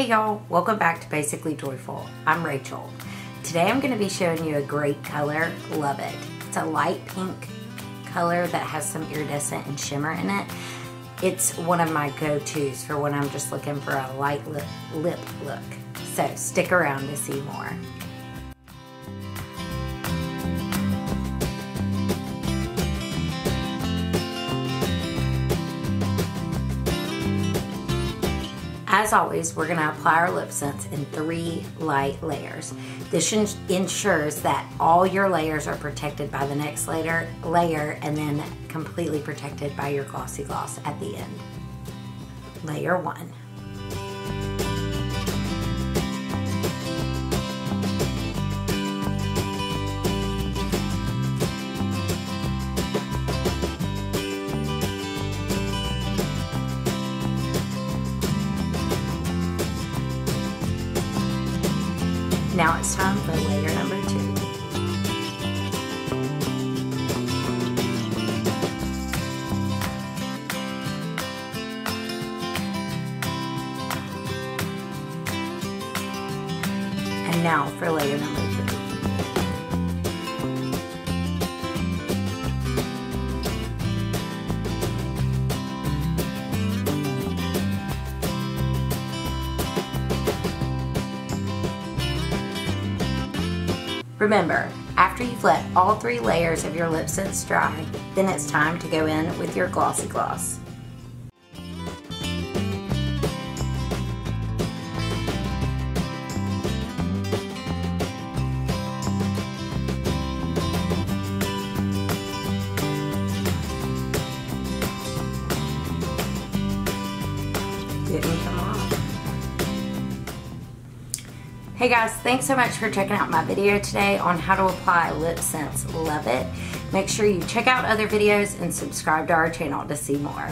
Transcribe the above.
Hey y'all, welcome back to Basically Joyful. I'm Rachel. Today I'm going to be showing you a great color, Love It. It's a light pink color that has some iridescent and shimmer in it. It's one of my go-tos for when I'm just looking for a light lip look. So stick around to see more. As always, we're going to apply our LipSense in 3 light layers. This ensures that all your layers are protected by the next layer and then completely protected by your Glossy Gloss at the end. Layer 1. Now it's time for layer number 2. And now for layer number 3. Remember, after you've let all 3 layers of your LipSense dry, then it's time to go in with your Glossy Gloss. Didn't come off. Hey guys, thanks so much for checking out my video today on how to apply LipSense Love It. Make sure you check out other videos and subscribe to our channel to see more.